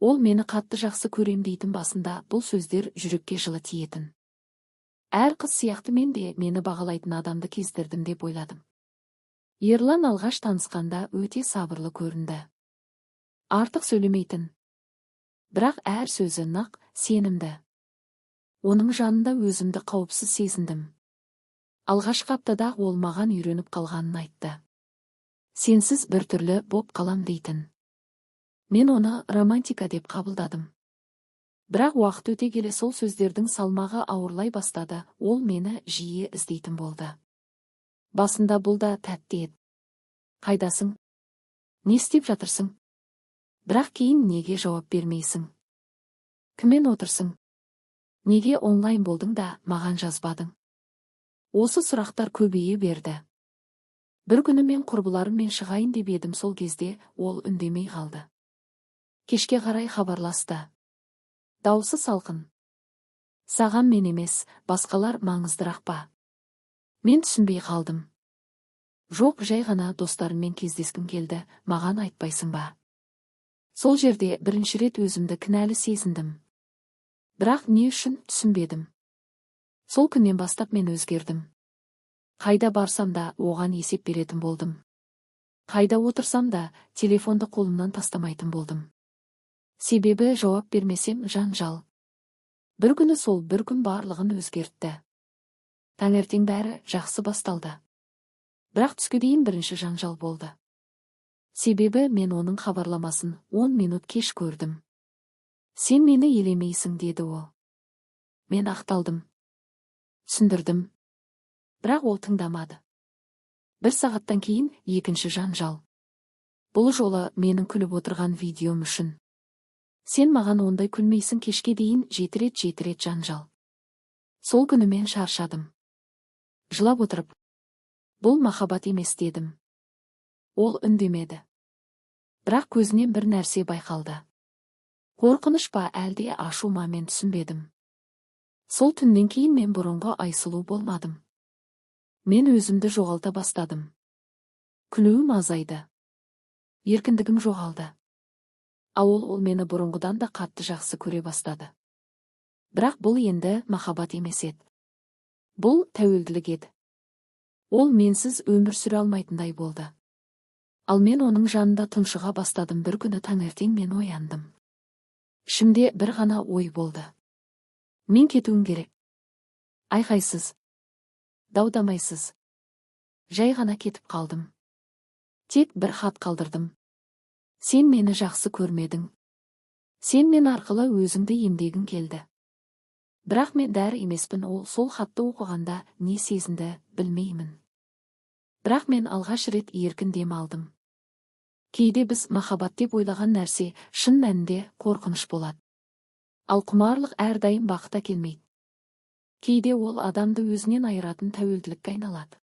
Ол мені қатты жақсы көрем дейтін басында бұл сөздер жүрекке жылы тиетін. Әр қыз сияқты мен де мені бағалайтын адамды кездірдім деп ойладым. Ерлан алғаш танысқанда өте сабырлы көрінді. Артық сөйлемейтін. Бірақ әр сөзі нақ, сенімді. Оның жанында өзімді қауіпсіз сезіндім. Алғашқы аптада ол маған үйреніп қалғанын айтты. Сенсіз біртүрлі боп қалам дейтін. Мен оны романтика деп қабылдадым. Бірақ уақыт өте келе сол сөздердің салмағы ауырлай бастады, ол мені жиі іздейтін болды. Басында бұл да тәтті еді. Қайдасың? Не істеп жатырсың? Бірақ кейін неге жауап бермейсің? Кіммен отырсың? Неге онлайн болдың да маған жазбадың? Осы сұрақтар көбейе берді. Бір күні мен құрбыларыммен шығайын деп едім, сол кезде ол үндемей қалды. Кешке қарай хабарласты. Даусы салқын. Саған мен емес, басқалар маңыздырақ па? Мен түсінбей қалдым. Жоқ, жай ғана достарыммен кездескім келді, маған айтпайсың ба? Сол жерде бірінші рет өзімді кінәлі сезіндім. Бірақ не үшін түсінбедім. Сол күннен бастап мен өзгердім. Қайда барсам да оған есеп беретін болдым. Қайда отырсам да телефонды қолымнан тастамайтын болдым. Себебі жауап бермесем жанжал. Бір күні сол бір күн барлығын өзгертті. Таңертең бәрі жақсы басталды. Бірақ түске дейін бірінші жанжал болды. Себебі мен оның хабарламасын 10 минут кеш көрдім. Сен мені елемейсің, деді ол. Мен ақталдым. Түсіндірдім. Бірақ ол тыңдамады. Бір сағаттан кейін екінші жанжал. Бұл жолы менің күліп отырған видеом үшін. Сен маған ондай күлмейсің, кешке дейін 7 рет жанжал. Сол күні мен шаршадым. Жылап отырып, бұл махаббат емес дедім. Ол үндемеді. Бірақ көзінен бір нәрсе байқалды. Қорқыныш па әлде ашу ма, мен түсінбедім. Сол түннен кейін мен бұрынғы Айсұлу болмадым. Мен өзімді жоғалта бастадым. Күлуім азайды. Еркіндігім жоғалды. Ол мені бұрынғыдан да қатты жақсы көре бастады. Бірақ бұл енді махаббат емес еді. Бұл тәуелділік еді. Ол менсіз өмір сүре алмайтындай болды. Ал мен оның жанында тұншыға бастадым. Бір күні таңертең мен ояндым. Ішімде бір ғана ой болды. Мен кетуім керек. Айқайсыз, даудамайсыз. Жай ғана кетіп қалдым. Тек бір хат қалдырдым. Сен мені жақсы көрмедің. Сен мен арқылы өзіңді емдегің келді. Бірақ мен дәрі емеспін. Ол сол хатты оқығанда не сезінді білмеймін. Бірақ мен алғаш рет еркін дем алдым. Кейде біз махаббат деп ойлаған нәрсе шын мәнінде қорқыныш болады. Ал құмарлық әрдайым бақыт әкелмейді. Кейде ол адамды өзінен айыратын тәуелділікке айналады.